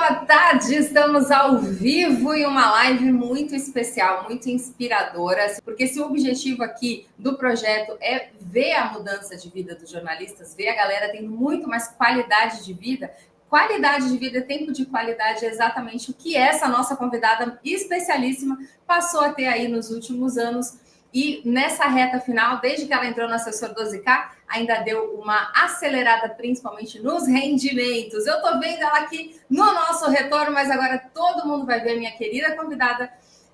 Boa tarde, estamos ao vivo em uma live muito especial, muito inspiradora, porque se o objetivo aqui do projeto é ver a mudança de vida dos jornalistas, ver a galera tendo muito mais qualidade de vida, tempo de qualidade é exatamente o que essa nossa convidada especialíssima passou a ter aí nos últimos anos. E nessa reta final, desde que ela entrou no Assessor 12K, ainda deu uma acelerada, principalmente nos rendimentos. Eu estou vendo ela aqui no nosso retorno, mas agora todo mundo vai ver minha querida convidada,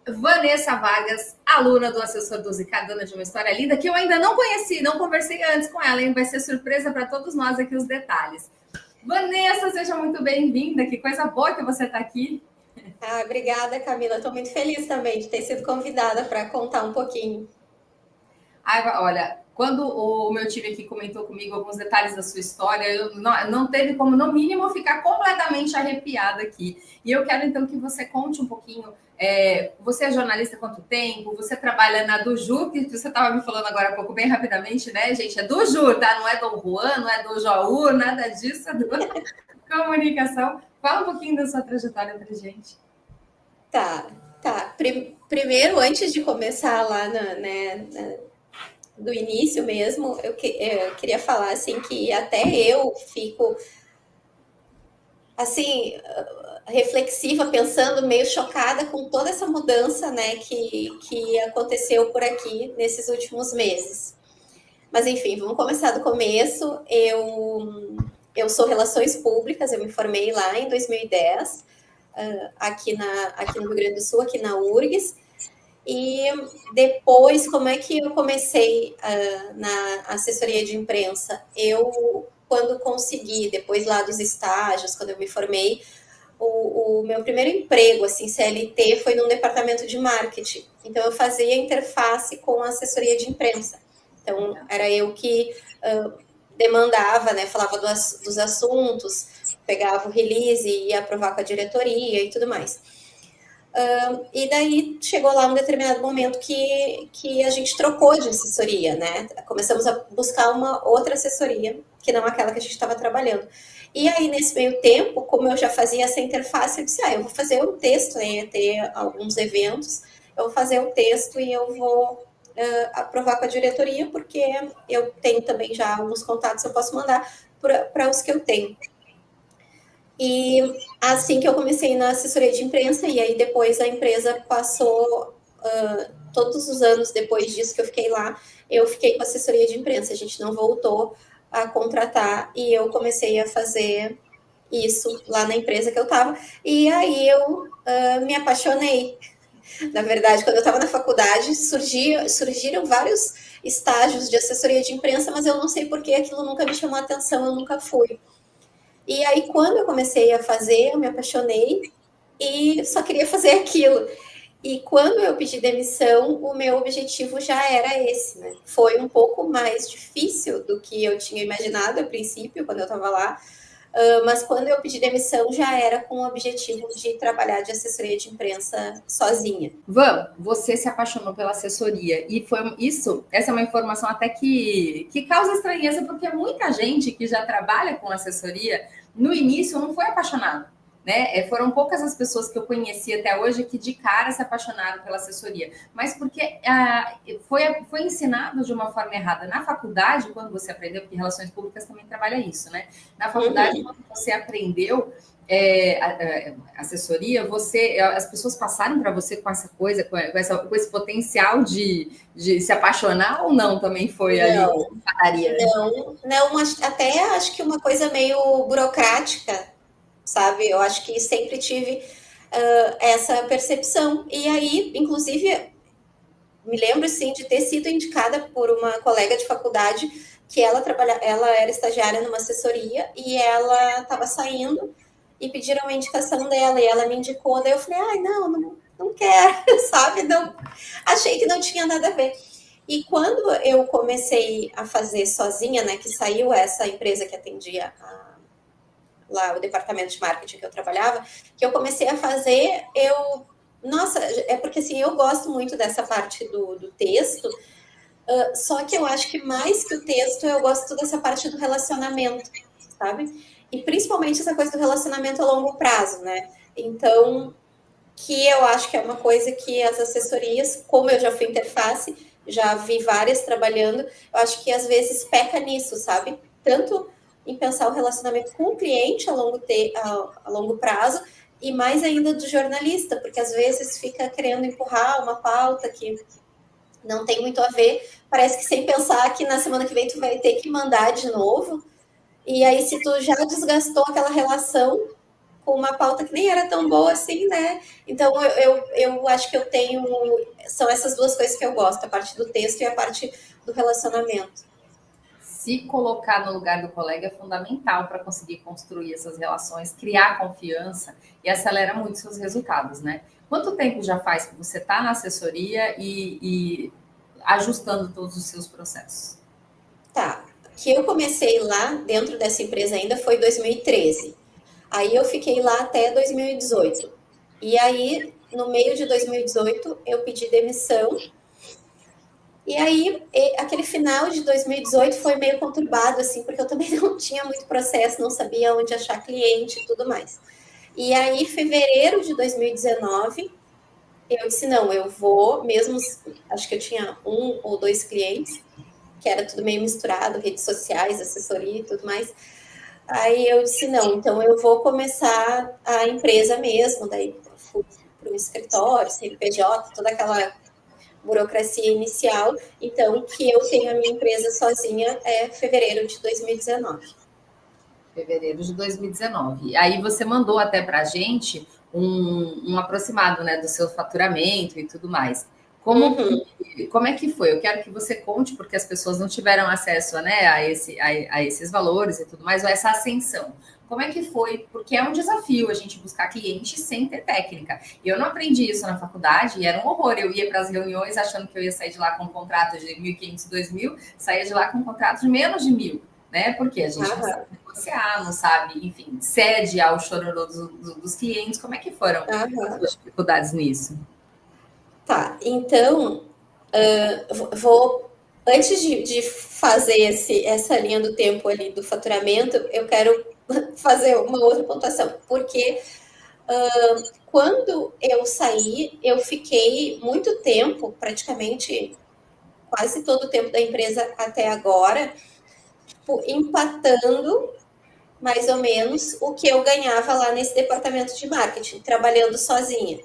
Vanessa Vargas, aluna do Assessor 12K, dona de uma história linda, que eu ainda não conheci, não conversei antes com ela, hein? Vai ser surpresa para todos nós aqui os detalhes. Vanessa, seja muito bem-vinda, que coisa boa que você está aqui. Obrigada, Camila. Estou muito feliz também de ter sido convidada para contar um pouquinho. Olha, quando o meu time aqui comentou comigo alguns detalhes da sua história, eu não teve como, no mínimo, ficar completamente arrepiada aqui. E eu quero, então, que você conte um pouquinho. Você é jornalista há quanto tempo? Você trabalha na do Ju, que você estava me falando agora há pouco, bem rapidamente, né, gente? É do Ju, tá? Não é do Juan, não é do Jaú, nada disso, é do comunicação. Fala um pouquinho da sua trajetória para gente. Tá. Primeiro, antes de começar lá do início mesmo, eu queria falar assim que até eu fico assim reflexiva, pensando, meio chocada com toda essa mudança, né, que aconteceu por aqui nesses últimos meses. Mas enfim, vamos começar do começo. Eu sou Relações Públicas, eu me formei lá em 2010, aqui no Rio Grande do Sul, aqui na URGS. E depois, como é que eu comecei na assessoria de imprensa? Quando consegui, depois lá dos estágios, quando eu me formei, o meu primeiro emprego, assim, CLT, foi num departamento de marketing. Então, eu fazia interface com a assessoria de imprensa. Então, era eu que demandava, né, falava dos assuntos, pegava o release e ia aprovar com a diretoria e tudo mais. E daí chegou lá um determinado momento que a gente trocou de assessoria, né? Começamos a buscar uma outra assessoria, que não aquela que a gente estava trabalhando. E aí, nesse meio tempo, como eu já fazia essa interface, eu disse, eu vou fazer um texto, né? Ia ter alguns eventos, eu vou fazer o texto e eu vou aprovar com a diretoria, porque eu tenho também já alguns contatos, eu posso mandar para os que eu tenho. E assim que eu comecei na assessoria de imprensa, e aí depois a empresa passou, todos os anos depois disso que eu fiquei lá, eu fiquei com assessoria de imprensa, a gente não voltou a contratar, e eu comecei a fazer isso lá na empresa que eu estava, e aí eu me apaixonei. Na verdade, quando eu estava na faculdade, surgiram vários estágios de assessoria de imprensa, mas eu não sei por que aquilo nunca me chamou a atenção, eu nunca fui. E aí, quando eu comecei a fazer, eu me apaixonei e só queria fazer aquilo. E quando eu pedi demissão, o meu objetivo já era esse, né? Foi um pouco mais difícil do que eu tinha imaginado a princípio, quando eu estava lá, mas quando eu pedi demissão, já era com o objetivo de trabalhar de assessoria de imprensa sozinha. Você se apaixonou pela assessoria e essa é uma informação até que causa estranheza, porque muita gente que já trabalha com assessoria, no início não foi apaixonado, né? Foram poucas as pessoas que eu conheci até hoje que de cara se apaixonaram pela assessoria, mas porque foi ensinado de uma forma errada. Na faculdade, quando você aprendeu, porque Relações Públicas também trabalha isso, né? Na faculdade, quando você aprendeu assessoria, as pessoas passaram para você com essa coisa, com esse potencial de se apaixonar, ou não? Também foi não, ali padaria? Não, até acho que uma coisa meio burocrática, sabe? Eu acho que sempre tive essa percepção. E aí, inclusive, me lembro, sim, de ter sido indicada por uma colega de faculdade que ela era estagiária numa assessoria e ela estava saindo e pediram uma indicação dela e ela me indicou. Daí eu falei, não quero, sabe? Não, achei que não tinha nada a ver. E quando eu comecei a fazer sozinha, né, que saiu essa empresa que atendia lá o departamento de marketing que eu trabalhava, que eu comecei a fazer, nossa, é porque assim, eu gosto muito dessa parte do texto, só que eu acho que mais que o texto, eu gosto dessa parte do relacionamento, sabe? e principalmente essa coisa do relacionamento a longo prazo, né? Então, que eu acho que é uma coisa que as assessorias, como eu já fui interface, já vi várias trabalhando, eu acho que às vezes peca nisso, sabe? Tanto em pensar o relacionamento com o cliente a longo prazo, e mais ainda do jornalista, porque às vezes fica querendo empurrar uma pauta que não tem muito a ver, parece que sem pensar que na semana que vem tu vai ter que mandar de novo, e aí se tu já desgastou aquela relação com uma pauta que nem era tão boa assim, né? Então eu acho que eu tenho, são essas duas coisas que eu gosto, a parte do texto e a parte do relacionamento. Se colocar no lugar do colega é fundamental para conseguir construir essas relações, criar confiança e acelera muito seus resultados, né? Quanto tempo já faz que você está na assessoria e ajustando todos os seus processos? Tá, que eu comecei lá dentro dessa empresa ainda foi 2013. Aí eu fiquei lá até 2018. E aí, no meio de 2018, eu pedi demissão. E aí, aquele final de 2018 foi meio conturbado, assim, porque eu também não tinha muito processo, não sabia onde achar cliente e tudo mais. E aí, fevereiro de 2019, eu disse, não, eu vou, mesmo, acho que eu tinha 1 ou 2 clientes, que era tudo meio misturado, redes sociais, assessoria e tudo mais. Aí eu disse, não, então eu vou começar a empresa mesmo, daí fui para o escritório, CNPJ, toda aquela burocracia inicial, então que eu tenho a minha empresa sozinha é fevereiro de 2019. Fevereiro de 2019. Aí você mandou até para a gente um aproximado, né, do seu faturamento e tudo mais. Como é que foi? Eu quero que você conte, porque as pessoas não tiveram acesso, né, a esses valores e tudo mais, ou essa ascensão. Como é que foi? Porque é um desafio a gente buscar clientes sem ter técnica. E eu não aprendi isso na faculdade e era um horror. Eu ia para as reuniões achando que eu ia sair de lá com um contrato de 1.500, 2.000, saía de lá com um contrato de menos de 1.000, né? Porque a gente não sabe negociar, não sabe, enfim, cede ao chororô dos clientes. Como é que foram as suas dificuldades nisso? Tá, então, vou, antes de fazer essa linha do tempo ali do faturamento, eu quero fazer uma outra pontuação, porque quando eu saí, eu fiquei muito tempo, praticamente quase todo o tempo da empresa até agora, tipo, empatando mais ou menos o que eu ganhava lá nesse departamento de marketing, trabalhando sozinha.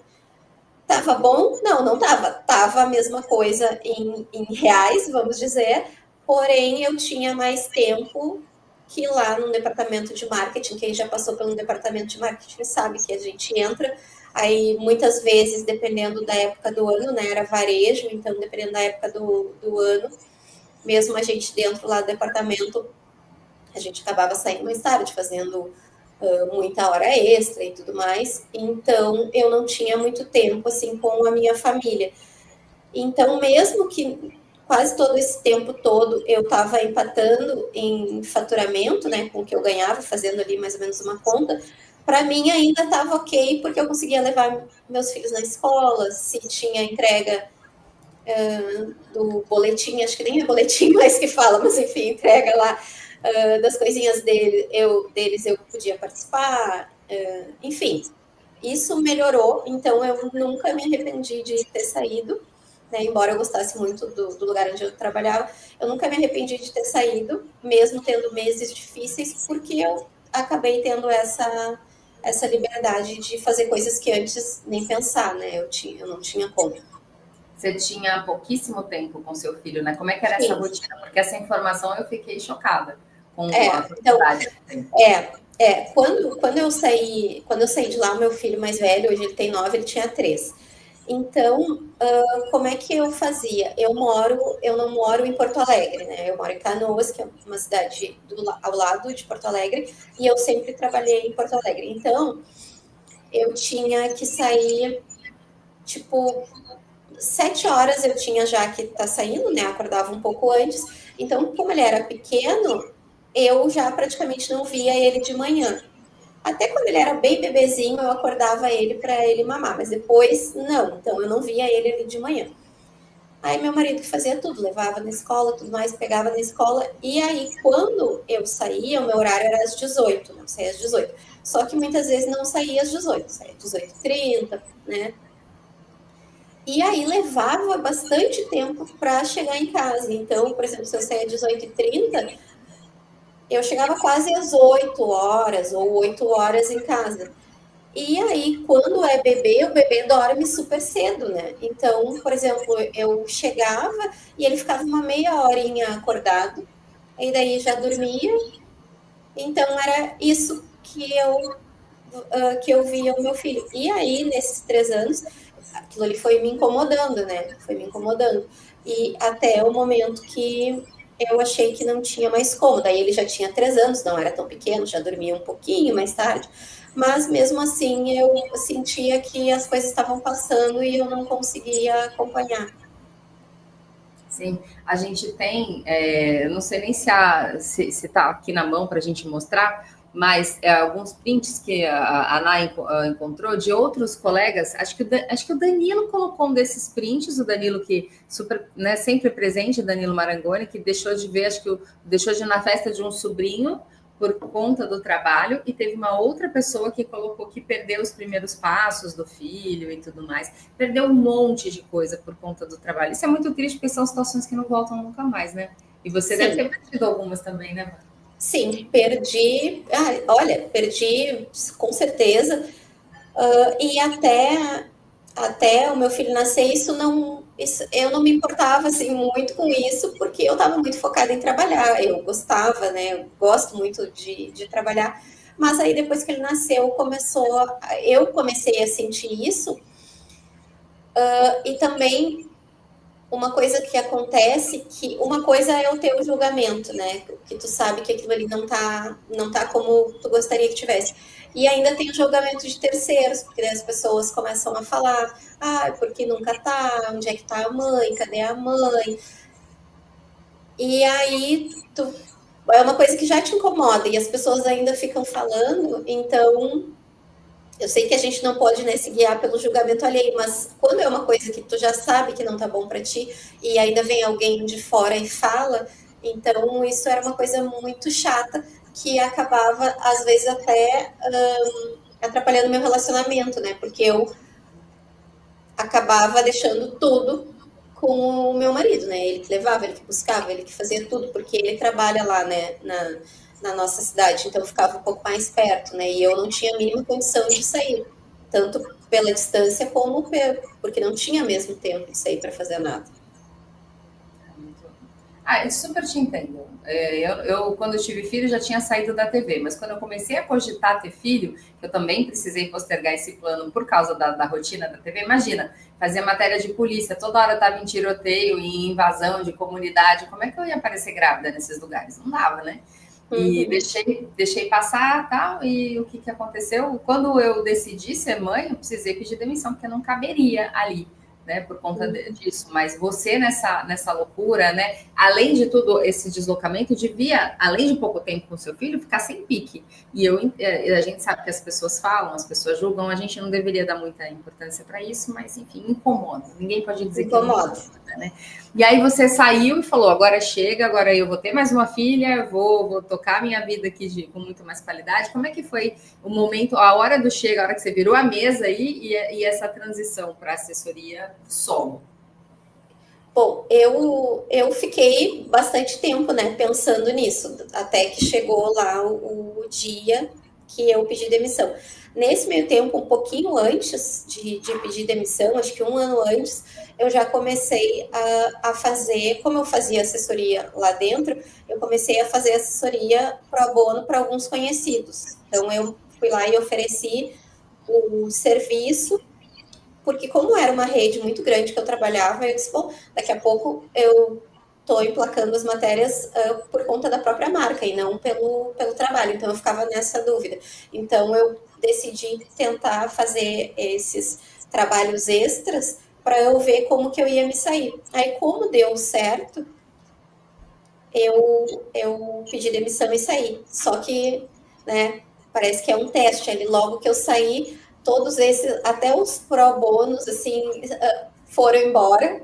Tava bom? Não, não tava. Tava a mesma coisa em reais, vamos dizer, porém eu tinha mais tempo que lá no departamento de marketing. Quem já passou pelo departamento de marketing sabe que a gente entra, aí muitas vezes, dependendo da época do ano, né, era varejo, então dependendo da época do ano, mesmo a gente dentro lá do departamento, a gente acabava saindo mais tarde, fazendo muita hora extra e tudo mais, então eu não tinha muito tempo assim com a minha família. Então, mesmo que quase todo esse tempo todo eu estava empatando em faturamento, né, com o que eu ganhava, fazendo ali mais ou menos uma conta, para mim ainda estava ok, porque eu conseguia levar meus filhos na escola, se tinha entrega do boletim, acho que nem é boletim mais que fala, mas enfim, entrega lá das coisinhas deles eu podia participar, enfim, isso melhorou, então eu nunca me arrependi de ter saído, né, embora eu gostasse muito do lugar onde eu trabalhava, eu nunca me arrependi de ter saído, mesmo tendo meses difíceis, porque eu acabei tendo essa liberdade de fazer coisas que antes nem pensar, né, eu não tinha como. Você tinha pouquíssimo tempo com seu filho, né? Como é que era essa Sim. rotina? Porque essa informação eu fiquei chocada com a Então, quantidade. quando eu saí de lá, o meu filho mais velho, hoje ele tem 9, ele tinha 3. Então, como é que eu fazia? Eu não moro em Porto Alegre, né? Eu moro em Canoas, que é uma cidade ao lado de Porto Alegre, e eu sempre trabalhei em Porto Alegre. Então, eu tinha que sair, tipo, 7 horas eu tinha já que estar saindo, né? Acordava um pouco antes. Então, como ele era pequeno, eu já praticamente não via ele de manhã. Até quando ele era bem bebezinho, eu acordava ele para ele mamar, mas depois não. Então, eu não via ele ali de manhã. Aí meu marido que fazia tudo, levava na escola, tudo mais, pegava na escola. E aí, quando eu saía, o meu horário era às 18, não saía às 18. Só que muitas vezes não saía às 18, saía às 18h30, né? E aí levava bastante tempo para chegar em casa. Então, por exemplo, se eu saía às 18h30, eu chegava quase às 8 horas ou 8 horas em casa. E aí, quando é bebê, o bebê dorme super cedo, né? Então, por exemplo, eu chegava e ele ficava uma meia horinha acordado, e daí já dormia. Então, era isso que eu via o meu filho. E aí, nesses 3 anos, aquilo ali foi me incomodando, né? Foi me incomodando. E até o momento que eu achei que não tinha mais como. Daí ele já tinha 3 anos, não era tão pequeno, já dormia um pouquinho mais tarde. Mas mesmo assim eu sentia que as coisas estavam passando e eu não conseguia acompanhar. Sim, a gente tem, não sei nem se está aqui na mão para a gente mostrar, mas alguns prints que a Ana encontrou de outros colegas. Acho que o Danilo colocou um desses prints, o Danilo que super, né, sempre presente, Danilo Marangoni, que deixou de ver, acho que deixou de ir na festa de um sobrinho por conta do trabalho, e teve uma outra pessoa que colocou que perdeu os primeiros passos do filho e tudo mais, perdeu um monte de coisa por conta do trabalho. Isso é muito triste, porque são situações que não voltam nunca mais, né? E você Sim. deve ter perdido algumas também, né? Sim, perdi. Olha, perdi com certeza. E até o meu filho nascer, eu não me importava assim muito com isso, porque eu estava muito focada em trabalhar. Eu gostava, né? Eu gosto muito de trabalhar. Mas aí depois que ele nasceu, eu comecei a sentir isso. E também uma coisa que acontece, que uma coisa é o teu julgamento, né? Que tu sabe que aquilo ali não tá como tu gostaria que tivesse. E ainda tem o julgamento de terceiros, porque daí as pessoas começam a falar, porque nunca tá, onde é que tá a mãe, cadê a mãe? E aí é uma coisa que já te incomoda, e as pessoas ainda ficam falando, então eu sei que a gente não pode, né, se guiar pelo julgamento alheio, mas quando é uma coisa que tu já sabe que não tá bom para ti e ainda vem alguém de fora e fala, então isso era uma coisa muito chata que acabava às vezes até atrapalhando meu relacionamento, né? Porque eu acabava deixando tudo com o meu marido, né? Ele que levava, ele que buscava, ele que fazia tudo, porque ele trabalha lá, né, na nossa cidade, então ficava um pouco mais perto, né? E eu não tinha a mínima condição de sair, tanto pela distância como porque não tinha mesmo tempo de sair para fazer nada. Eu super te entendo. Quando eu tive filho, já tinha saído da TV, mas quando eu comecei a cogitar ter filho, eu também precisei postergar esse plano por causa da rotina da TV. Imagina, fazer matéria de polícia, toda hora estava em tiroteio, em invasão de comunidade. Como é que eu ia aparecer grávida nesses lugares? Não dava, né? E deixei passar, tal. E o que aconteceu? Quando eu decidi ser mãe, eu precisei pedir demissão, porque eu não caberia ali, né, por conta disso. Mas você nessa loucura, né, além de tudo esse deslocamento, devia, além de pouco tempo com seu filho, ficar sem pique. E a gente sabe que as pessoas falam, as pessoas julgam, a gente não deveria dar muita importância para isso, mas enfim, incomoda. Ninguém pode dizer que não incomoda, né? E aí você saiu e falou, agora chega, agora eu vou ter mais uma filha, vou tocar minha vida aqui com muito mais qualidade. Como é que foi o momento, a hora do chega, a hora que você virou a mesa aí e essa transição para assessoria solo? Bom, eu fiquei bastante tempo, né, pensando nisso, até que chegou lá o dia que eu pedi demissão. Nesse meio tempo, um pouquinho antes de pedir demissão, acho que um ano antes, eu já comecei a fazer, como eu fazia assessoria lá dentro, eu comecei a fazer assessoria pro bono para alguns conhecidos. Então, eu fui lá e ofereci o serviço, porque como era uma rede muito grande que eu trabalhava, eu disse, bom, daqui a pouco eu estou emplacando as matérias por conta da própria marca e não pelo trabalho. Então, eu ficava nessa dúvida. Então, eu decidi tentar fazer esses trabalhos extras para eu ver como que eu ia me sair. Aí, como deu certo, eu pedi demissão e saí. Só que, né, parece que é um teste. Ali, logo que eu saí, todos esses, até os pró bônus, assim, foram embora.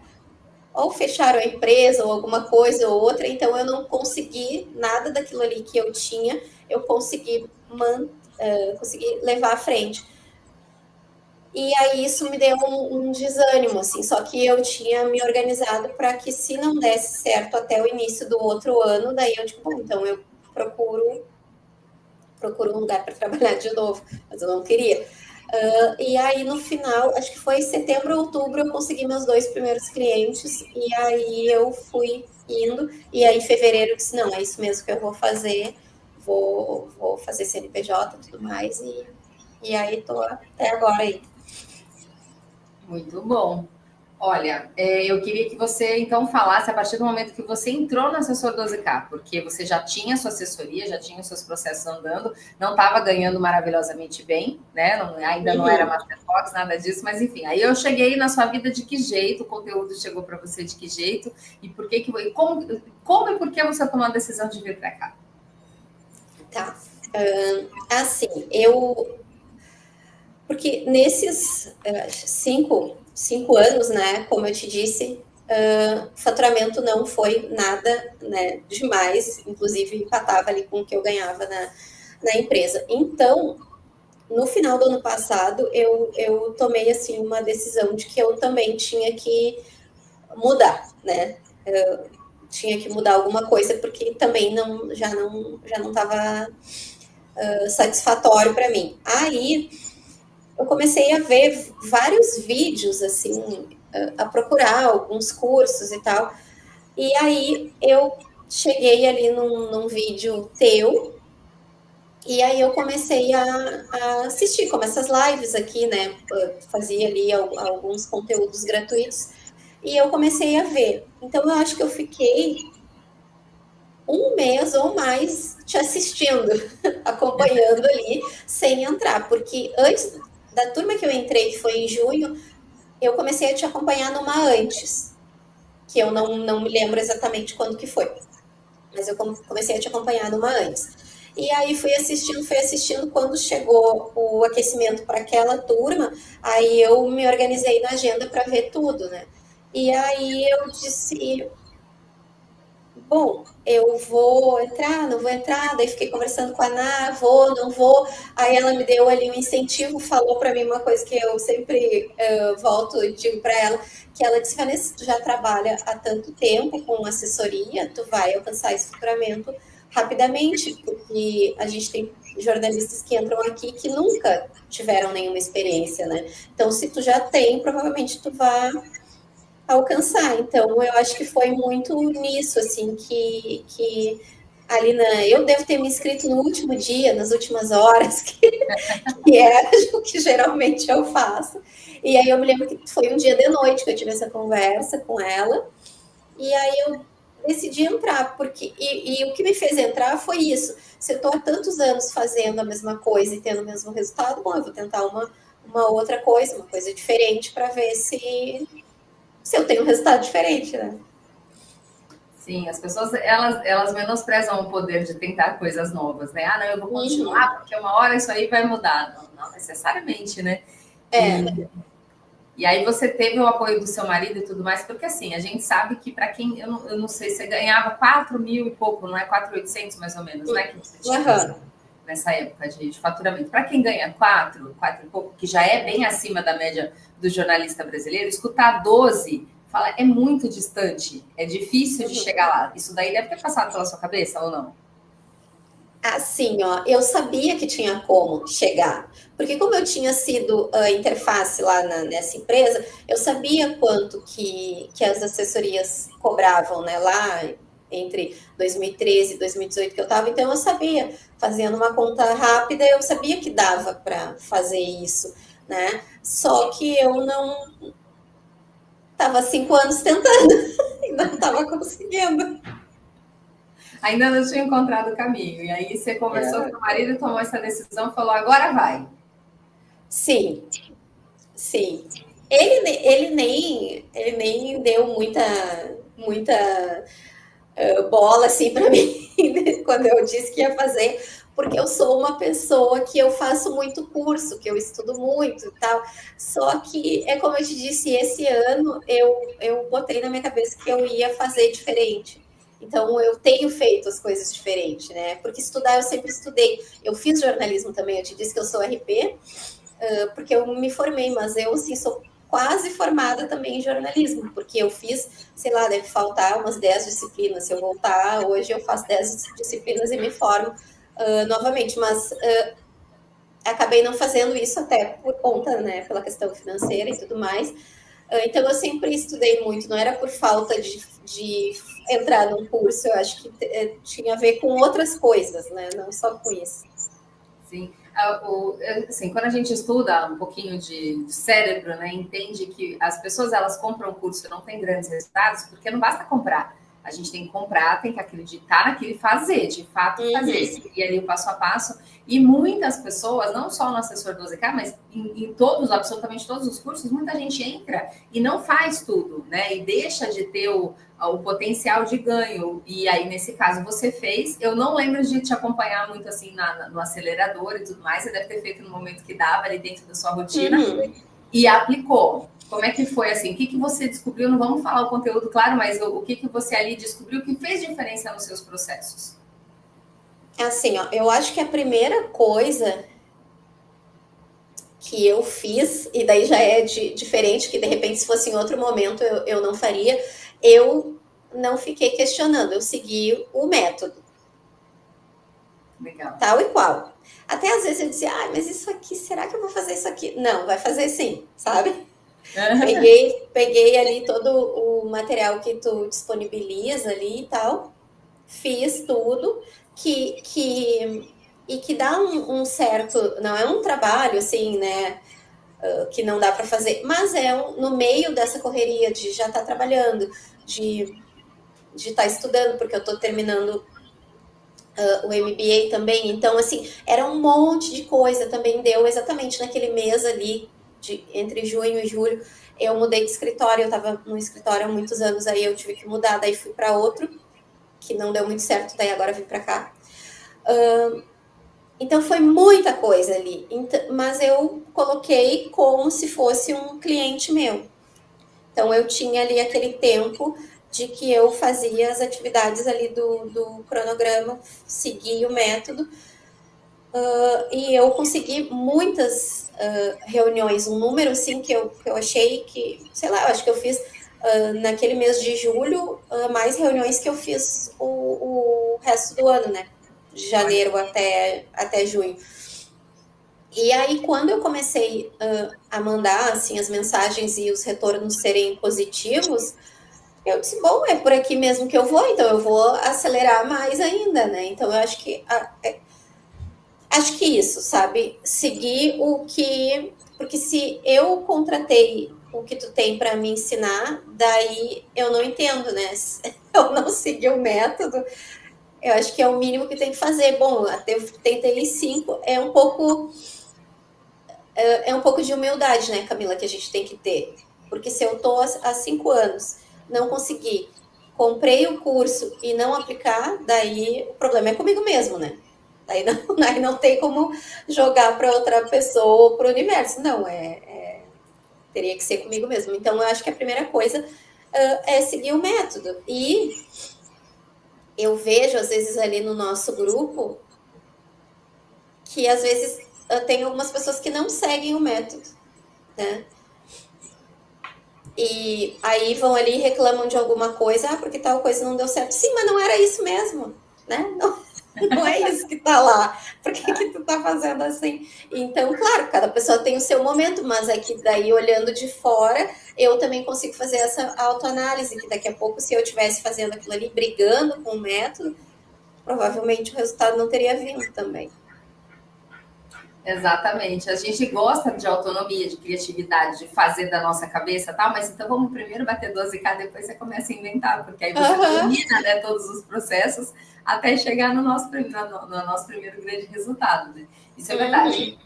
ou fecharam a empresa, ou alguma coisa ou outra, então eu não consegui nada daquilo ali que eu tinha, eu consegui levar à frente. E aí isso me deu um desânimo, assim, só que eu tinha me organizado para que se não desse certo até o início do outro ano, daí eu digo, bom, então eu procuro um lugar para trabalhar de novo, mas eu não queria. E aí no final, acho que foi setembro, outubro, eu consegui meus 2 primeiros clientes, e aí eu fui indo, e aí em fevereiro eu disse, não, é isso mesmo que eu vou fazer, vou fazer CNPJ e tudo mais, e aí tô até agora aí. Muito bom. Olha, eu queria que você então falasse a partir do momento que você entrou no assessor 12K, porque você já tinha sua assessoria, já tinha os seus processos andando, não estava ganhando maravilhosamente bem, né? Ainda não era Masterbox, nada disso, mas enfim, aí eu cheguei na sua vida de que jeito, o conteúdo chegou para você de que jeito, e por que como e por que você tomou a decisão de vir para cá? Tá. Assim, porque nesses 5 anos, né, como eu te disse, o faturamento não foi nada, né, demais, inclusive empatava ali com o que eu ganhava na empresa. Então, no final do ano passado, eu tomei assim uma decisão de que eu também tinha que mudar, né? Tinha que mudar alguma coisa porque também já não estava satisfatório para mim. Aí eu comecei a ver vários vídeos, assim, a procurar alguns cursos e tal. E aí eu cheguei ali num vídeo teu, e aí eu comecei a assistir, como essas lives aqui, né? Eu fazia ali alguns conteúdos gratuitos, e eu comecei a ver. Então eu acho que eu fiquei um mês ou mais te assistindo, acompanhando ali, sem entrar, porque antes da turma que eu entrei, que foi em junho, eu comecei a te acompanhar numa antes, que eu não me lembro exatamente quando que foi, mas eu comecei a te acompanhar numa antes. E aí fui assistindo, quando chegou o aquecimento para aquela turma, aí eu me organizei na agenda para ver tudo, né? E aí eu disse, bom, eu vou entrar, não vou entrar, daí fiquei conversando com a Ana, vou, não vou, aí ela me deu ali um incentivo, falou para mim uma coisa que eu sempre volto e digo para ela, que ela disse, Vanessa, tu já trabalha há tanto tempo com assessoria, tu vai alcançar esse faturamento rapidamente, porque a gente tem jornalistas que entram aqui que nunca tiveram nenhuma experiência, né? Então, se tu já tem, provavelmente tu vai alcançar. Então, eu acho que foi muito nisso, assim, que ali eu devo ter me inscrito no último dia, nas últimas horas, que é o que geralmente eu faço. E aí eu me lembro que foi um dia de noite que eu tive essa conversa com ela, e aí eu decidi entrar, e o que me fez entrar foi isso. Se eu estou há tantos anos fazendo a mesma coisa e tendo o mesmo resultado, bom, eu vou tentar uma outra coisa, uma coisa diferente, para ver se eu tenho um resultado diferente, né? Sim, as pessoas elas menosprezam o poder de tentar coisas novas, né? Ah, não, eu vou continuar porque uma hora isso aí vai mudar. Não necessariamente, né? E aí você teve o apoio do seu marido e tudo mais, porque assim, a gente sabe que para quem, eu não sei, você ganhava 4 mil e pouco, não é 4.800 mais ou menos, né? Que você tinha nessa época de faturamento. Para quem ganha 4 e pouco, que já é bem acima da média do jornalista brasileiro, escutar 12 fala, é muito distante, é difícil de chegar lá. Isso daí deve ter passado pela sua cabeça ou não? Assim, ó, eu sabia que tinha como chegar, porque como eu tinha sido a interface lá nessa empresa, eu sabia quanto que as assessorias cobravam, né, lá entre 2013 e 2018 que eu estava, então eu sabia, fazendo uma conta rápida, eu sabia que dava para fazer isso, né? Só que eu não estava 5 anos tentando e não estava conseguindo. Ainda não tinha encontrado o caminho. E aí você conversou com o marido e tomou essa decisão e falou, agora vai. Sim, sim. Ele nem deu muita bola assim para mim quando eu disse que ia fazer, porque eu sou uma pessoa que eu faço muito curso, que eu estudo muito e tal. Só que, é como eu te disse, esse ano eu botei na minha cabeça que eu ia fazer diferente. Então, eu tenho feito as coisas diferentes, né? Porque estudar eu sempre estudei. Eu fiz jornalismo também, eu te disse que eu sou RP, porque eu me formei, mas eu, assim, sou quase formada também em jornalismo, porque eu fiz, sei lá, deve faltar umas 10 disciplinas. Se eu voltar, hoje eu faço 10 disciplinas e me formo novamente, mas acabei não fazendo isso até por conta, né, pela questão financeira e tudo mais. Então, eu sempre estudei muito, não era por falta de entrar num curso, eu acho que tinha a ver com outras coisas, né, não só com isso. Sim. Assim, quando a gente estuda um pouquinho de cérebro, né, entende que as pessoas elas compram curso e não têm grandes resultados, porque não basta comprar. A gente tem que comprar, tem que acreditar naquilo e fazer, de fato fazer, seguir ali o passo a passo. E muitas pessoas, não só no assessor 12K, mas em todos, absolutamente todos os cursos, muita gente entra e não faz tudo, né? E deixa de ter o potencial de ganho. E aí, nesse caso, você fez. Eu não lembro de te acompanhar muito assim no acelerador e tudo mais. Você deve ter feito no momento que dava ali dentro da sua rotina e aplicou. Como é que foi assim? O que você descobriu? Não vamos falar o conteúdo, claro, mas o que você ali descobriu que fez diferença nos seus processos? Assim, ó, eu acho que a primeira coisa que eu fiz, e daí já é diferente, que de repente se fosse em outro momento eu não faria, eu não fiquei questionando, eu segui o método. Legal. Tal e qual. Até às vezes eu dizia, mas isso aqui, será que eu vou fazer isso aqui? Não, vai fazer sim, sabe? Peguei ali todo o material que tu disponibiliza ali e tal, fiz tudo, e que dá um certo, não é um trabalho assim, né, que não dá para fazer, mas no meio dessa correria de já estar trabalhando, de estar estudando, porque eu estou terminando o MBA também, então assim, era um monte de coisa, também deu exatamente naquele mês ali, entre junho e julho, eu mudei de escritório, eu estava no escritório há muitos anos, aí eu tive que mudar, daí fui para outro, que não deu muito certo, daí agora vim para cá. Então foi muita coisa ali, mas eu coloquei como se fosse um cliente meu. Então eu tinha ali aquele tempo de que eu fazia as atividades ali do cronograma, seguia o método, e eu consegui muitas reuniões, um número assim que eu achei que, sei lá, eu acho que eu fiz naquele mês de julho mais reuniões que eu fiz o resto do ano, né? De janeiro até junho. E aí, quando eu comecei a mandar assim, as mensagens e os retornos serem positivos, eu disse, bom, é por aqui mesmo que eu vou, então eu vou acelerar mais ainda, né? Então, eu acho que isso, sabe? Seguir o que... Porque se eu contratei o que tu tem para me ensinar, daí eu não entendo, né? Se eu não seguir o método, eu acho que é o mínimo que tem que fazer. Bom, até eu tentei 5, é um pouco de humildade, né, Camila, que a gente tem que ter. Porque se eu estou há 5 anos, não consegui, comprei o curso e não aplicar, daí o problema é comigo mesmo, né? Daí não tem como jogar para outra pessoa ou para o universo. Não, teria que ser comigo mesmo. Então, eu acho que a primeira coisa é seguir o método. E eu vejo, às vezes, ali no nosso grupo, que às vezes tem algumas pessoas que não seguem o método, né? E aí vão ali e reclamam de alguma coisa, porque tal coisa não deu certo. Sim, mas não era isso mesmo, né? Não é isso que tá lá. Por que tu tá fazendo assim? Então, claro, cada pessoa tem o seu momento, mas é que daí, olhando de fora, eu também consigo fazer essa autoanálise, que daqui a pouco, se eu estivesse fazendo aquilo ali, brigando com o método, provavelmente o resultado não teria vindo também. Exatamente. A gente gosta de autonomia, de criatividade, de fazer da nossa cabeça e tal, mas então vamos primeiro bater 12K, depois você começa a inventar, porque aí você domina, né, todos os processos até chegar no nosso primeiro grande resultado. Né? Isso é verdade.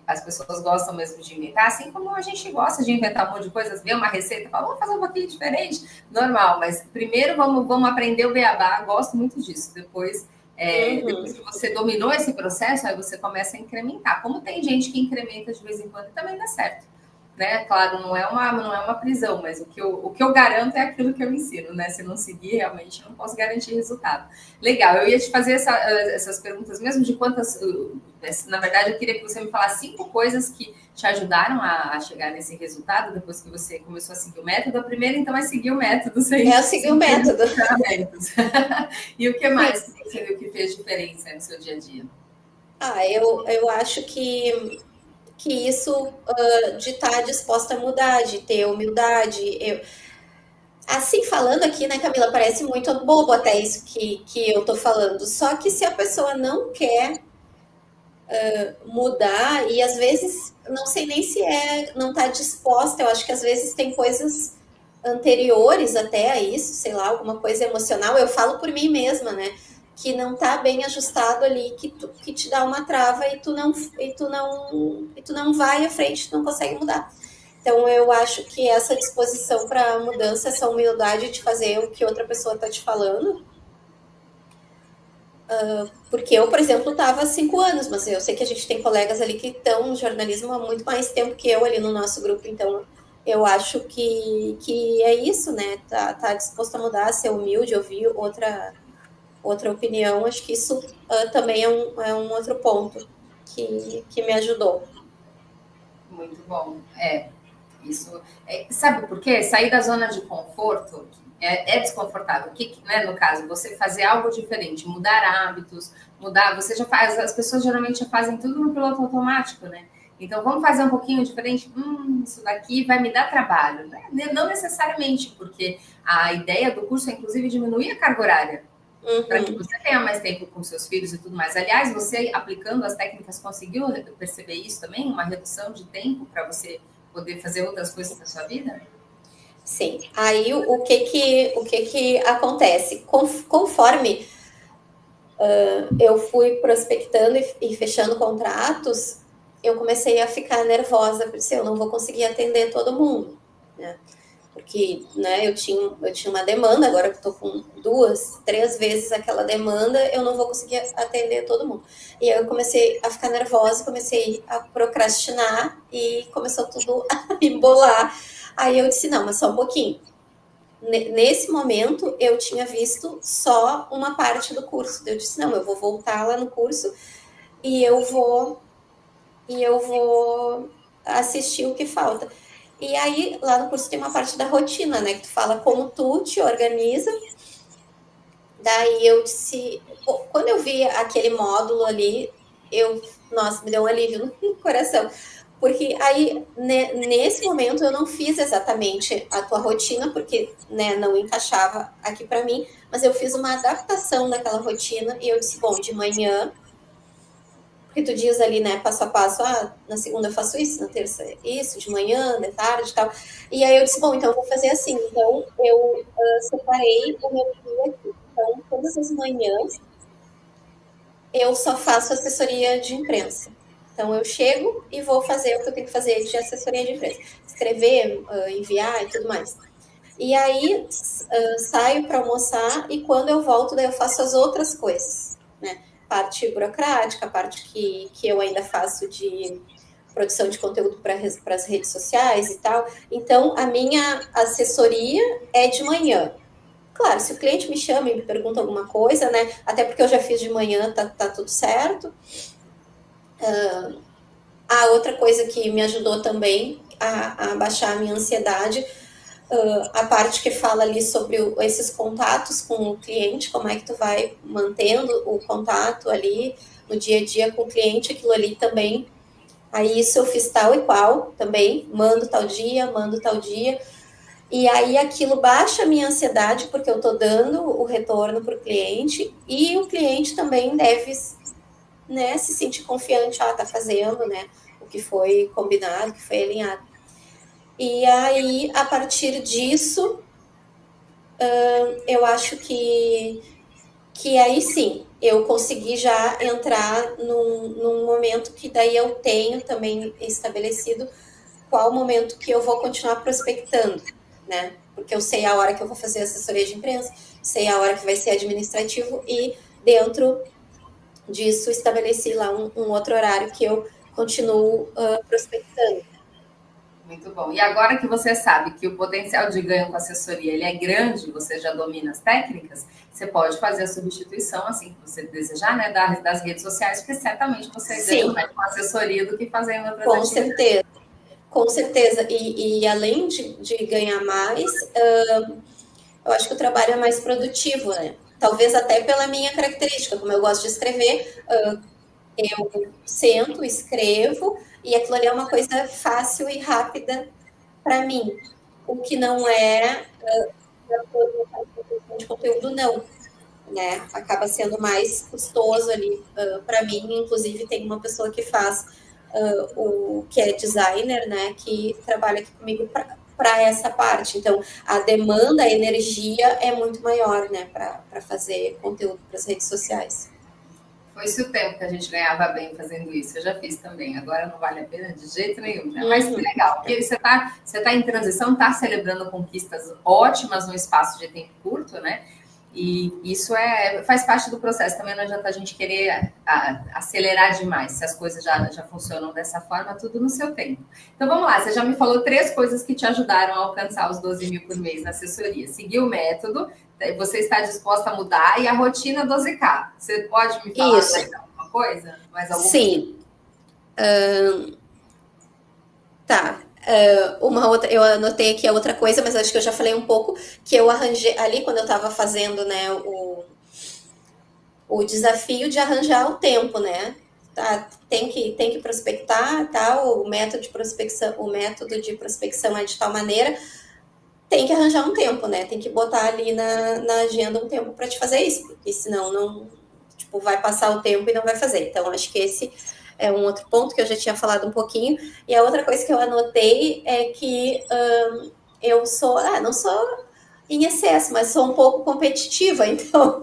As pessoas gostam mesmo de inventar, assim como a gente gosta de inventar um monte de coisas, ver uma receita e falar, vamos fazer um pouquinho diferente, normal, mas primeiro vamos aprender o beabá, gosto muito disso, depois Depois que você dominou esse processo, aí você começa a incrementar. Como tem gente que incrementa de vez em quando e também dá certo. Né? Claro, não é uma prisão, mas o que eu garanto é aquilo que eu ensino, né? Se não seguir, realmente não posso garantir resultado. Legal, eu ia te fazer essas perguntas mesmo de quantas. Na verdade, eu queria que você me falasse 5 coisas que te ajudaram a chegar nesse resultado depois que você começou a seguir o método. A primeira, então, é seguir o método. Eu segui o método. E o que mais que você viu que fez diferença no seu dia a dia? Eu acho que isso de estar disposta a mudar, de ter humildade. Assim, falando aqui, né, Camila, parece muito bobo até isso que eu tô falando. Só que se a pessoa não quer mudar, e às vezes, não sei nem se não tá disposta, eu acho que às vezes tem coisas anteriores até a isso, sei lá, alguma coisa emocional. Eu falo por mim mesma, né? Que não tá bem ajustado ali, que te dá uma trava e tu não vai à frente, tu não consegue mudar. Então eu acho que essa disposição para mudança, essa humildade de fazer o que outra pessoa está te falando, porque eu, por exemplo, estava há 5 anos, mas eu sei que a gente tem colegas ali que estão no jornalismo há muito mais tempo que eu ali no nosso grupo, então eu acho que é isso, né? Tá disposto a mudar, ser humilde, ouvir outra opinião. Acho que isso também é um outro ponto que me ajudou. Muito bom. Isso. Sabe por quê? Sair da zona de conforto é desconfortável. Né, no caso, você fazer algo diferente, mudar hábitos, você já faz, as pessoas geralmente já fazem tudo no piloto automático, né? Então, vamos fazer um pouquinho diferente? Isso daqui vai me dar trabalho. Né? Não necessariamente, porque a ideia do curso é, inclusive, diminuir a carga horária. Para que você tenha mais tempo com seus filhos e tudo mais. Aliás, você aplicando as técnicas conseguiu perceber isso também? Uma redução de tempo para você poder fazer outras coisas na sua vida? Sim. Aí o que acontece? Conforme eu fui prospectando e fechando contratos, eu comecei a ficar nervosa, porque eu não vou conseguir atender todo mundo, né? Porque, né, eu tinha uma demanda, agora que eu estou com 2, 3 vezes aquela demanda, eu não vou conseguir atender todo mundo. E aí eu comecei a ficar nervosa, comecei a procrastinar e começou tudo a embolar. Aí eu disse, não, mas só um pouquinho. Nesse momento, eu tinha visto só uma parte do curso. Eu disse, não, eu vou voltar lá no curso e eu vou assistir o que falta. E aí, lá no curso tem uma parte da rotina, né? Que tu fala como tu te organiza. Daí eu disse... Quando eu vi aquele módulo ali, nossa, me deu um alívio no coração. Porque aí, nesse momento, eu não fiz exatamente a tua rotina, porque, né, não encaixava aqui para mim, mas eu fiz uma adaptação daquela rotina e eu disse, bom, de manhã, porque tu diz ali, né, passo a passo, na segunda eu faço isso, na terça isso, de manhã, de tarde e tal. E aí eu disse, bom, então eu vou fazer assim. Então eu separei o meu dia aqui. Então, todas as manhãs eu só faço assessoria de imprensa. Então, eu chego e vou fazer o que eu tenho que fazer de assessoria de imprensa. Escrever, enviar e tudo mais. E aí, saio para almoçar e quando eu volto, daí eu faço as outras coisas, né? Parte burocrática, a parte que eu ainda faço de produção de conteúdo para as redes sociais e tal. Então, a minha assessoria é de manhã. Claro, se o cliente me chama e me pergunta alguma coisa, né? Até porque eu já fiz de manhã, tá tudo certo. A outra coisa que me ajudou também a baixar a minha ansiedade, a parte que fala ali sobre esses contatos com o cliente, como é que tu vai mantendo o contato ali no dia a dia com o cliente, aquilo ali também. Aí isso eu fiz tal e qual também, mando tal dia. E aí aquilo baixa a minha ansiedade, porque eu estou dando o retorno para o cliente, e o cliente também deve, né, se sentir confiante, tá fazendo, né, o que foi combinado, o que foi alinhado. E aí, a partir disso, eu acho que aí sim, eu consegui já entrar num momento que daí eu tenho também estabelecido qual o momento que eu vou continuar prospectando, né? Porque eu sei a hora que eu vou fazer assessoria de imprensa, sei a hora que vai ser administrativo e dentro disso, estabeleci lá um outro horário que eu continuo prospectando. Muito bom. E agora que você sabe que o potencial de ganho com assessoria ele é grande, você já domina as técnicas, você pode fazer a substituição assim que você desejar, né, das redes sociais, porque certamente você ganha mais com assessoria do que fazendo outras atividades. Certeza. Com certeza. E além de ganhar mais, eu acho que o trabalho é mais produtivo, né? Talvez até pela minha característica, como eu gosto de escrever, eu sento, escrevo, e aquilo ali é uma coisa fácil e rápida para mim. O que não é de conteúdo, não. Né? Acaba sendo mais custoso ali para mim. Inclusive, tem uma pessoa que faz que é designer, né? Que trabalha aqui comigo para essa parte. Então, a demanda, a energia é muito maior, né? Para fazer conteúdo para as redes sociais. Foi-se o tempo que a gente ganhava bem fazendo isso. Eu já fiz também. Agora não vale a pena de jeito nenhum. Né? Mas que legal, porque você tá em transição, está celebrando conquistas ótimas num espaço de tempo curto, né? E isso faz parte do processo. Também não adianta a gente querer acelerar demais. Se as coisas já funcionam dessa forma, tudo no seu tempo. Então vamos lá, você já me falou 3 coisas que te ajudaram a alcançar os 12 mil por mês na assessoria. Seguir o método, você está disposta a mudar, e a rotina 12K. Você pode me falar mais alguma coisa? Mais alguma Sim. Tá. Uma outra, eu anotei aqui a outra coisa, mas acho que eu já falei um pouco, que eu arranjei ali quando eu estava fazendo, né, o desafio de arranjar o tempo, né? Tá, tem que prospectar, tá? O método de prospecção é de tal maneira, tem que arranjar um tempo, né? Tem que botar ali na agenda um tempo para te fazer isso, porque senão não, tipo, vai passar o tempo e não vai fazer. Então, acho que esse é um outro ponto que eu já tinha falado um pouquinho. E a outra coisa que eu anotei é que eu sou, não sou em excesso, mas sou um pouco competitiva, então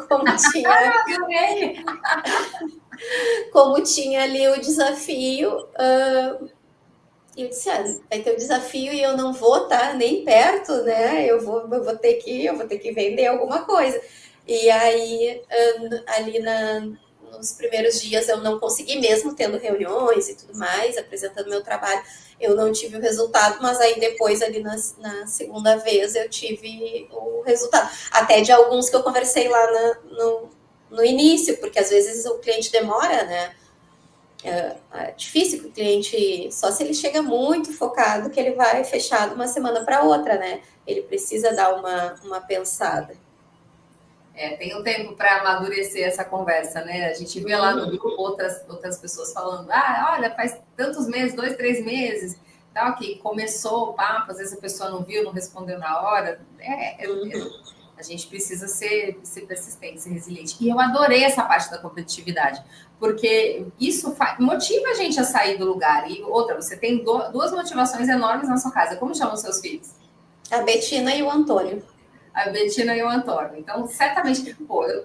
como tinha ali o desafio, eu disse, vai ter o desafio e eu não vou estar nem perto, né? Eu vou ter que vender alguma coisa. E aí, ali nos primeiros dias eu não consegui, mesmo tendo reuniões e tudo mais, apresentando meu trabalho, eu não tive o resultado, mas aí depois, ali na segunda vez, eu tive o resultado. Até de alguns que eu conversei lá no início, porque às vezes o cliente demora, né? É difícil que o cliente, só se ele chega muito focado, que ele vai fechar de uma semana para outra, né? Ele precisa dar uma pensada. Tem um tempo para amadurecer essa conversa, né? A gente vê lá no grupo outras pessoas falando, olha, faz tantos meses, 2, 3 meses, tal, que começou o papo, às vezes a pessoa não viu, não respondeu na hora. A gente precisa ser persistente, ser resiliente. E eu adorei essa parte da competitividade, porque isso motiva a gente a sair do lugar. E outra, você tem 2 motivações enormes na sua casa. Como chamam seus filhos? A Betina e o Antônio. A Betina e o Antônio. Então, certamente,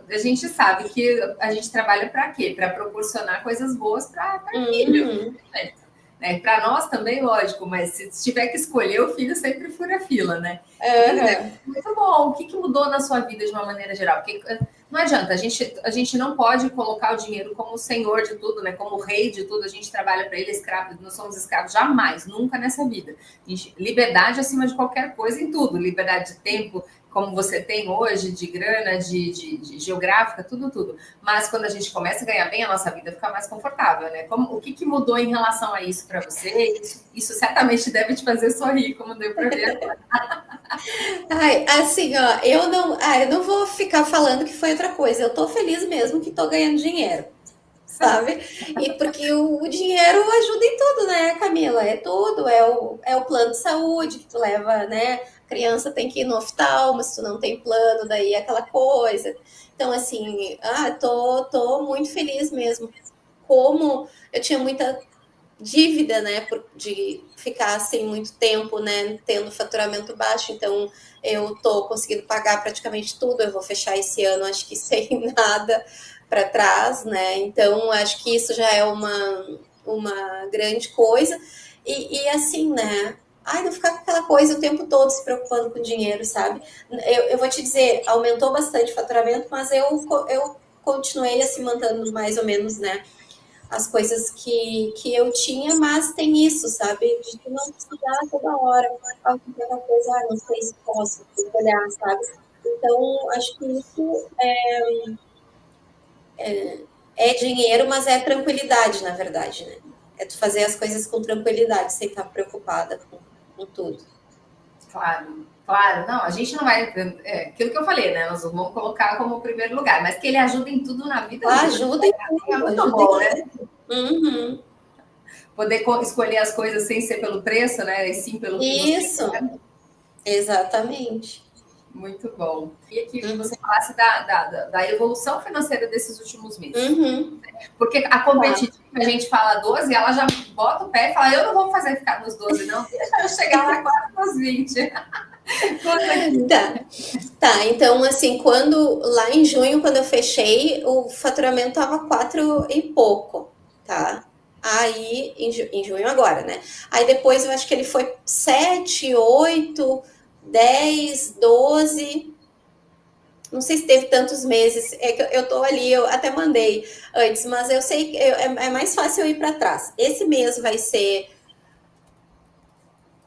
a gente sabe que a gente trabalha para quê? Para proporcionar coisas boas para filho. Né? Para nós também, lógico, mas se tiver que escolher, o filho sempre fura fila, né? Muito bom. O que mudou na sua vida de uma maneira geral? Porque não adianta, a gente não pode colocar o dinheiro como o senhor de tudo, né? Como o rei de tudo. A gente trabalha para ele, escravo, não somos escravos jamais, nunca nessa vida. Liberdade acima de qualquer coisa em tudo. Liberdade de tempo, como você tem hoje, de grana, de geográfica, tudo. Mas quando a gente começa a ganhar bem, a nossa vida fica mais confortável, né? O que mudou em relação a isso para você? Isso certamente deve te fazer sorrir, como deu para ver agora. Assim, eu não vou ficar falando que foi outra coisa. Eu tô feliz mesmo que tô ganhando dinheiro, sabe? E porque o dinheiro ajuda em tudo, né, Camila? É tudo, é o plano de saúde que tu leva, né? A criança tem que ir no oftalmo, se tu não tem plano, daí é aquela coisa. Então, assim, tô muito feliz mesmo. Como eu tinha muita dívida, né, de ficar assim muito tempo, né, tendo faturamento baixo, então eu tô conseguindo pagar praticamente tudo, eu vou fechar esse ano, acho que sem nada para trás, né, então acho que isso já é uma grande coisa, e assim, né, não ficar com aquela coisa o tempo todo se preocupando com dinheiro, sabe, eu vou te dizer, aumentou bastante o faturamento, mas eu continuei assim mantendo mais ou menos, né, as coisas que eu tinha, mas tem isso, sabe? De tu não precisar toda hora qualquer coisa, não sei se posso olhar, sabe? Então, acho que isso é dinheiro, mas é tranquilidade, na verdade, né? É tu fazer as coisas com tranquilidade, sem estar preocupada com tudo. Claro, claro. Não, a gente não vai. É aquilo que eu falei, né? Nós vamos colocar como primeiro lugar, mas que ele ajuda em tudo na vida. Ajuda em tudo, É muito ajuda bom, em né? tudo. Uhum. Poder escolher as coisas sem ser pelo preço, né? E sim pelo que você Isso, quer. exatamente. Muito bom. Queria que Uhum. você falasse da evolução financeira desses últimos meses. Uhum. Porque a competitiva, a gente fala 12, ela já bota o pé e fala: eu não vou fazer ficar nos 12, não, deixa eu chegar lá quase nos 20. Conta aqui. Tá, então assim, quando lá em junho, quando eu fechei, o faturamento tava 4 e pouco, tá? Aí, em junho agora, né? Aí depois eu acho que ele foi 7, 8, 10, 12. Não sei se teve tantos meses, é que eu tô ali, eu até mandei antes, mas eu sei que é mais fácil eu ir para trás. Esse mês vai ser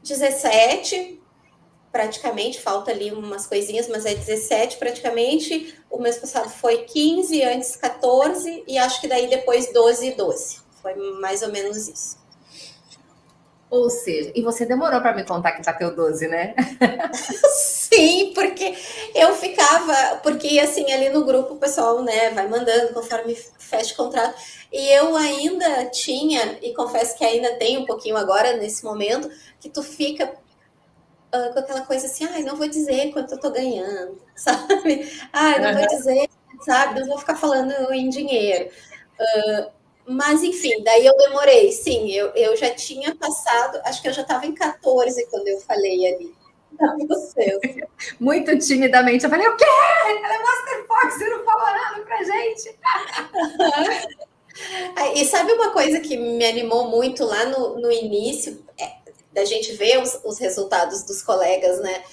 17, praticamente, falta ali umas coisinhas, mas é 17 praticamente. O mês passado foi 15, antes 14, e acho que daí depois 12 e 12. Foi mais ou menos isso. Ou seja, e você demorou para me contar que bateu 12, né? Sim, porque eu ficava, porque assim, ali no grupo o pessoal, né, vai mandando conforme fecha o contrato. E eu ainda tinha, e confesso que ainda tenho um pouquinho agora, nesse momento, que tu fica com aquela coisa assim, ai, não vou dizer quanto eu tô ganhando, sabe? Ai, não vou dizer, sabe? Não vou ficar falando em dinheiro. Mas, enfim, daí eu demorei. Sim, eu já tinha passado, acho que eu já estava em 14 quando eu falei ali para vocês. Muito timidamente. Eu falei: o quê? Ela é Master Fox e não falou nada pra gente. E sabe uma coisa que me animou muito lá no início, da gente ver os resultados dos colegas, né?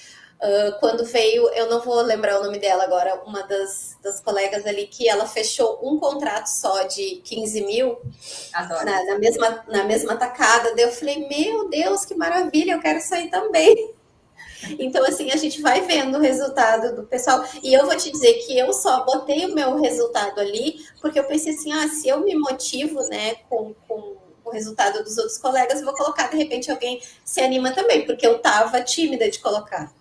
Quando veio, eu não vou lembrar o nome dela agora, uma das colegas ali, que ela fechou um contrato só de 15 mil Adoro. na mesma tacada. Daí eu falei, meu Deus, que maravilha, eu quero sair também. Então, assim, a gente vai vendo o resultado do pessoal. E eu vou te dizer que eu só botei o meu resultado ali porque eu pensei assim, se eu me motivo, né, com o resultado dos outros colegas, eu vou colocar, de repente, alguém se anima também, porque eu tava tímida de colocar.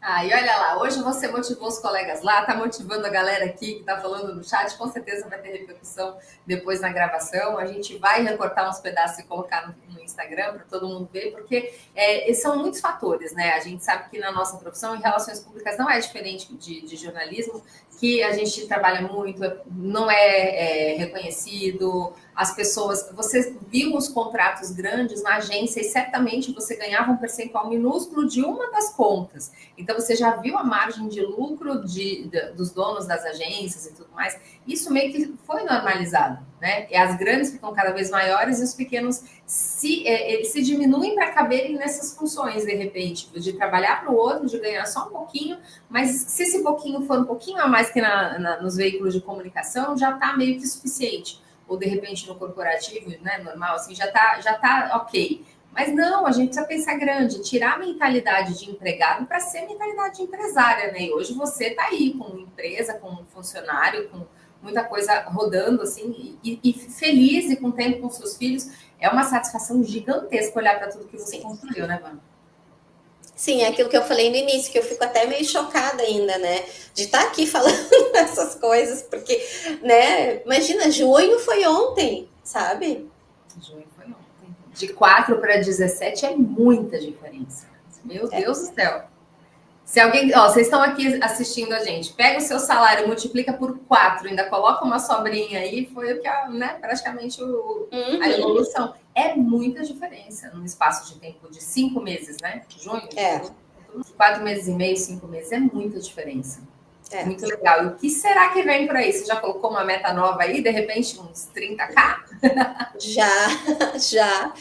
Ah, e olha lá, hoje você motivou os colegas lá, tá motivando a galera aqui que tá falando no chat, com certeza vai ter repercussão depois na gravação. A gente vai recortar uns pedaços e colocar no Instagram para todo mundo ver, porque são muitos fatores, né? A gente sabe que na nossa profissão, em relações públicas, não é diferente de jornalismo, que a gente trabalha muito, não é reconhecido, as pessoas. Você viu os contratos grandes na agência e certamente você ganhava um percentual minúsculo de uma das contas. Então, você já viu a margem de lucro dos donos das agências e tudo mais. Isso meio que foi normalizado, né? E as grandes ficam cada vez maiores e os pequenos eles se diminuem para caberem nessas funções, de repente, de trabalhar para o outro, de ganhar só um pouquinho, mas se esse pouquinho for um pouquinho a mais que nos veículos de comunicação, já está meio que suficiente. Ou, de repente, no corporativo, né, normal, assim, já tá ok. Mas não, a gente precisa pensar grande, tirar a mentalidade de empregado para ser mentalidade de empresária, né? E hoje você está aí com empresa, com um funcionário, com muita coisa rodando, assim, e feliz e com tempo com seus filhos. É uma satisfação gigantesca olhar para tudo que você construiu, né, Vânia? Sim, é aquilo que eu falei no início, que eu fico até meio chocada ainda, né? De estar aqui falando essas coisas, porque, né? Imagina, junho foi ontem, sabe? Junho foi ontem. De 4 para 17 é muita diferença. Meu Deus do céu. Se alguém, vocês estão aqui assistindo a gente, pega o seu salário, multiplica por 4, ainda coloca uma sobrinha aí, foi o que, né, praticamente a evolução. É muita diferença num espaço de tempo de 5 meses, né? Junho, 4 meses e meio, 5 meses, é muita diferença. Muito legal. E o que será que vem por aí? Você já colocou uma meta nova aí, de repente, uns 30K? Já.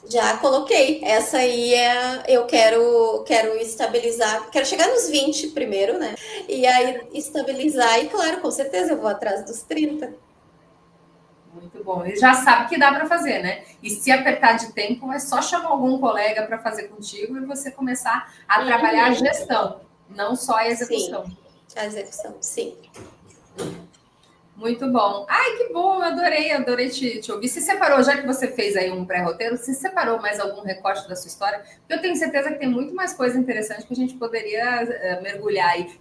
Já coloquei. Essa aí eu quero estabilizar, quero chegar nos 20 primeiro, né? E aí estabilizar, e claro, com certeza eu vou atrás dos 30. Muito bom. Ele já sabe que dá para fazer, né? E se apertar de tempo, é só chamar algum colega para fazer contigo e você começar a trabalhar a gestão, não só a execução. Sim, a execução, sim. Muito bom. Ai, que bom, eu adorei te ouvir. Você separou, já que você fez aí um pré-roteiro, você separou mais algum recorte da sua história? Porque eu tenho certeza que tem muito mais coisa interessante que a gente poderia mergulhar aí.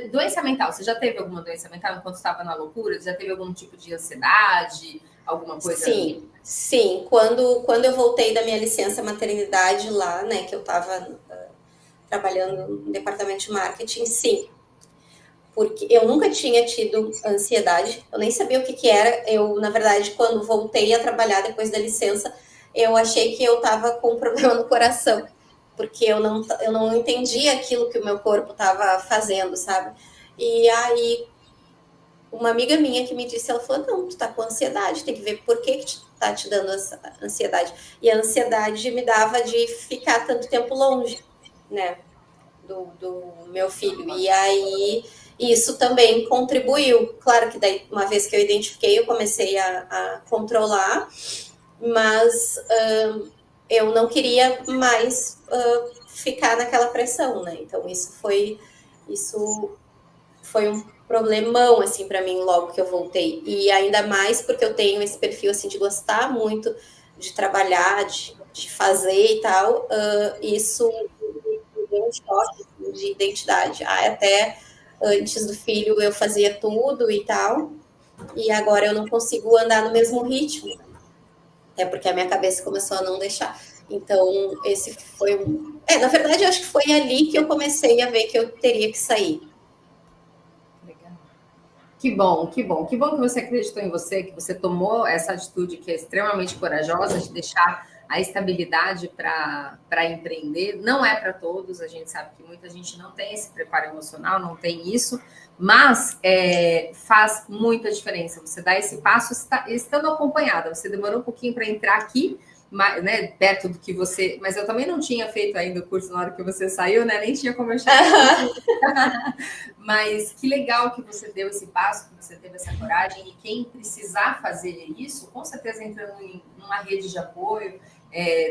Doença mental, você já teve alguma doença mental enquanto estava na loucura? Já teve algum tipo de ansiedade? Alguma coisa? Sim. Quando eu voltei da minha licença maternidade lá, né, que eu estava trabalhando no departamento de marketing, sim. Porque eu nunca tinha tido ansiedade, eu nem sabia o que era. Eu, na verdade, quando voltei a trabalhar depois da licença, eu achei que eu estava com um problema no coração, porque eu não entendia aquilo que o meu corpo estava fazendo, sabe? E aí, uma amiga minha que me disse, ela falou, não, tu tá com ansiedade, tem que ver por que tá te dando essa ansiedade. E a ansiedade me dava de ficar tanto tempo longe, né, do meu filho. E aí, isso também contribuiu. Claro que daí, uma vez que eu identifiquei, eu comecei a controlar, mas eu não queria mais ficar naquela pressão, né? Então, isso foi um problemão, assim, para mim, logo que eu voltei. E ainda mais porque eu tenho esse perfil, assim, de gostar muito de trabalhar, de fazer e tal, isso me deu um choque assim, de identidade. Até antes do filho eu fazia tudo e tal, e agora eu não consigo andar no mesmo ritmo, até porque a minha cabeça começou a não deixar. Então, esse foi um. Na verdade, eu acho que foi ali que eu comecei a ver que eu teria que sair. Legal. Que bom, que bom. Que bom que você acreditou em você, que você tomou essa atitude que é extremamente corajosa de deixar a estabilidade para empreender. Não é para todos, a gente sabe que muita gente não tem esse preparo emocional, não tem isso, mas faz muita diferença. Você dá esse passo estando acompanhada. Você demorou um pouquinho para entrar aqui, né, perto do que você. Mas eu também não tinha feito ainda o curso na hora que você saiu, né? Nem tinha como eu chegar. Mas que legal que você deu esse passo, que você teve essa coragem. E quem precisar fazer isso, com certeza entrando em uma rede de apoio,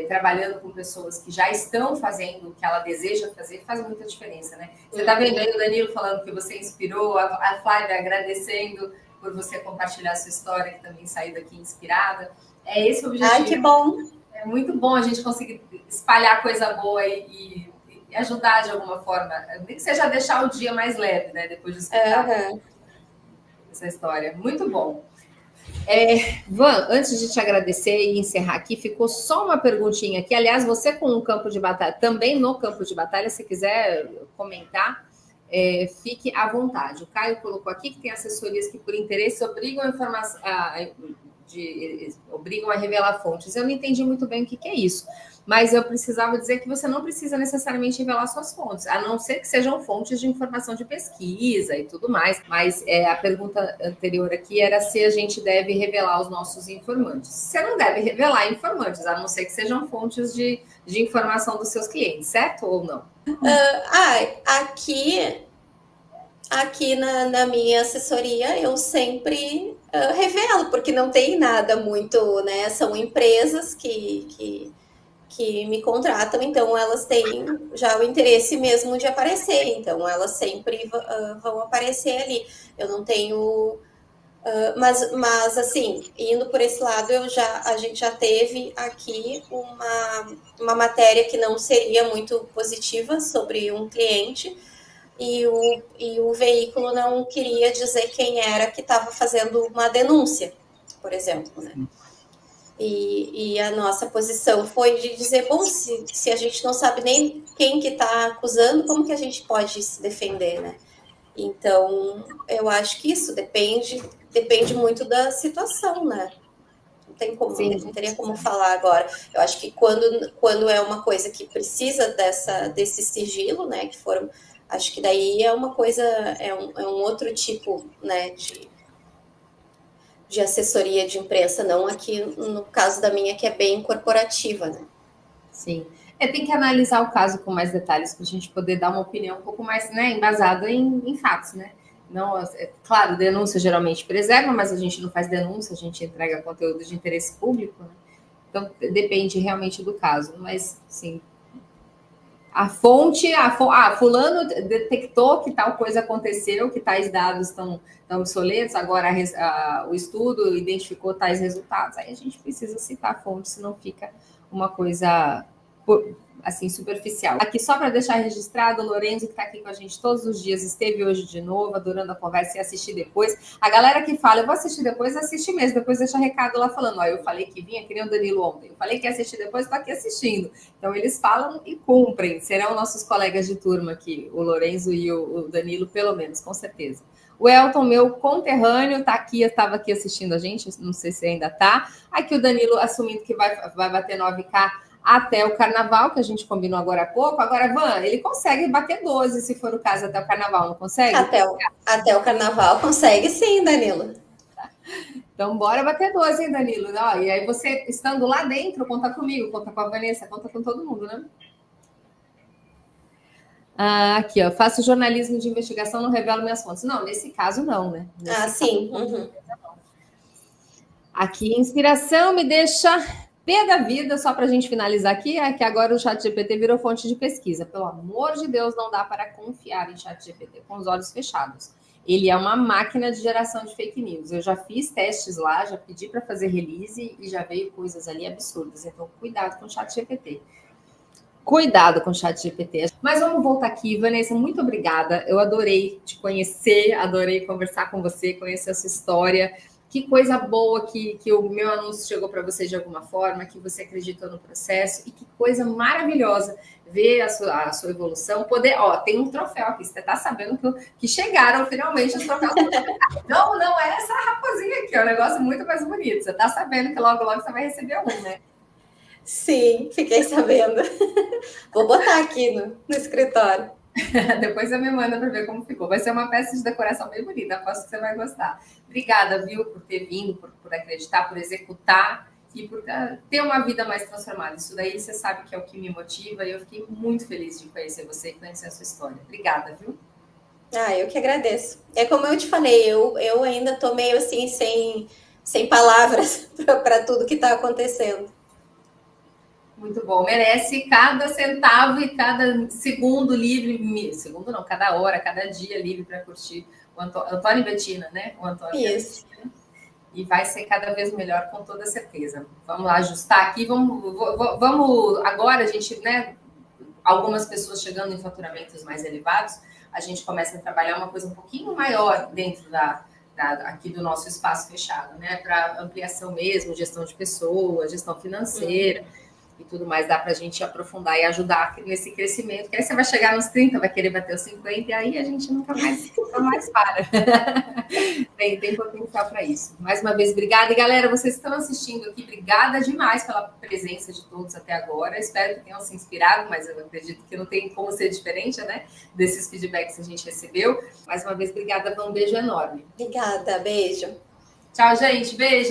trabalhando com pessoas que já estão fazendo o que ela deseja fazer, faz muita diferença, né? Você está vendo aí o Danilo falando que você inspirou, a Flávia agradecendo por você compartilhar a sua história, que também saiu daqui inspirada. É esse o objetivo. Ai, que bom! É muito bom a gente conseguir espalhar coisa boa e ajudar de alguma forma. Nem que seja deixar o dia mais leve, né? Depois de escutar essa história. Muito bom. Van, antes de te agradecer e encerrar aqui, ficou só uma perguntinha aqui. Aliás, você com o campo de batalha, também no campo de batalha, se quiser comentar, fique à vontade. O Caio colocou aqui que tem assessorias que, por interesse, obrigam a revelar fontes. Eu não entendi muito bem o que é isso, mas eu precisava dizer que você não precisa necessariamente revelar suas fontes, a não ser que sejam fontes de informação de pesquisa e tudo mais. Mas a pergunta anterior aqui era se a gente deve revelar os nossos informantes. Você não deve revelar informantes, a não ser que sejam fontes de informação dos seus clientes, certo ou não? Aqui na minha assessoria eu sempre revelo, porque não tem nada muito, né? São empresas que me contratam, então elas têm já o interesse mesmo de aparecer, então elas sempre vão aparecer ali. Eu não tenho. Mas assim, indo por esse lado, a gente já teve aqui uma matéria que não seria muito positiva sobre um cliente, e o veículo não queria dizer quem era que estava fazendo uma denúncia, por exemplo, né? E a nossa posição foi de dizer, bom, se a gente não sabe nem quem que está acusando, como que a gente pode se defender, né? Então, eu acho que isso depende muito da situação, né? Não tem como, não teria como falar agora. Eu acho que quando é uma coisa que precisa desse sigilo, né? Que foram, acho que daí é uma coisa, é um outro tipo, né? de assessoria de imprensa, não aqui no caso da minha, que é bem corporativa, né? Sim. Tem que analisar o caso com mais detalhes para a gente poder dar uma opinião um pouco mais, né, embasada em fatos, né? Não, claro, denúncia geralmente preserva, mas a gente não faz denúncia, a gente entrega conteúdo de interesse público, né? Então depende realmente do caso, mas sim. A fonte, fulano detectou que tal coisa aconteceu, que tais dados estão obsoletos, agora o estudo identificou tais resultados. Aí a gente precisa citar a fonte, senão fica uma coisa assim superficial. Aqui só para deixar registrado, o Lorenzo, que está aqui com a gente todos os dias, esteve hoje de novo, adorando a conversa e assistir depois. A galera que fala, eu vou assistir depois, assiste mesmo, depois deixa recado lá falando, ó, eu falei que vinha, que nem o Danilo ontem, eu falei que ia assistir depois, estou aqui assistindo. Então eles falam e cumprem, serão nossos colegas de turma aqui, o Lorenzo e o Danilo, pelo menos, com certeza. O Elton, meu conterrâneo, tá aqui, estava aqui assistindo a gente, não sei se ainda está. Aqui o Danilo assumindo que vai bater 9K até o carnaval, que a gente combinou agora há pouco. Agora, Van, ele consegue bater 12, se for o caso, até o carnaval, não consegue? Até o carnaval consegue sim, Danilo. Então, bora bater 12, hein, Danilo? Ó, e aí você, estando lá dentro, conta comigo, conta com a Vanessa, conta com todo mundo, né? Aqui, ó, faço jornalismo de investigação, não revelo minhas fontes. Não, nesse caso não, né? Sim. Aqui, inspiração me deixa pé da vida, só para a gente finalizar aqui, é que agora o ChatGPT virou fonte de pesquisa. Pelo amor de Deus, não dá para confiar em ChatGPT com os olhos fechados. Ele é uma máquina de geração de fake news. Eu já fiz testes lá, já pedi para fazer release e já veio coisas ali absurdas. Então, cuidado com o ChatGPT. Cuidado com o ChatGPT. Mas vamos voltar aqui, Vanessa, muito obrigada. Eu adorei te conhecer, adorei conversar com você, conhecer a sua história. Que coisa boa que o meu anúncio chegou para você de alguma forma, que você acreditou no processo e que coisa maravilhosa ver a sua evolução. Poder, ó, tem um troféu aqui, você está sabendo que chegaram finalmente os troféus. Não é essa raposinha aqui, é um negócio muito mais bonito. Você está sabendo que logo você vai receber um, né? Sim, fiquei sabendo. Vou botar aqui no escritório. Depois você me manda para ver como ficou. Vai ser uma peça de decoração bem bonita, aposto que você vai gostar. Obrigada, viu, por ter vindo, por acreditar, por executar e por ter uma vida mais transformada. Isso daí você sabe que é o que me motiva e eu fiquei muito feliz de conhecer você e conhecer a sua história. Obrigada, viu? Eu que agradeço. É como eu te falei, eu ainda tô meio assim, sem palavras para tudo que está acontecendo. Muito bom. Merece cada centavo e cada segundo livre, segundo não, cada hora, cada dia livre para curtir o Antônio e Bettina, né? O Antônio Isso. E vai ser cada vez melhor, com toda certeza. Vamos lá ajustar aqui, vamos agora a gente, né? Algumas pessoas chegando em faturamentos mais elevados, a gente começa a trabalhar uma coisa um pouquinho maior dentro aqui do nosso espaço fechado, né? Para ampliação mesmo, gestão de pessoas, gestão financeira. E tudo mais, dá para a gente aprofundar e ajudar nesse crescimento, que aí você vai chegar nos 30, vai querer bater os 50, e aí a gente nunca mais para. tem potencial para isso. Mais uma vez, obrigada. E galera, vocês estão assistindo aqui, obrigada demais pela presença de todos até agora. Espero que tenham se inspirado, mas eu acredito que não tem como ser diferente, né? Desses feedbacks que a gente recebeu. Mais uma vez, obrigada, um beijo enorme. Obrigada, beijo. Tchau, gente, beijo.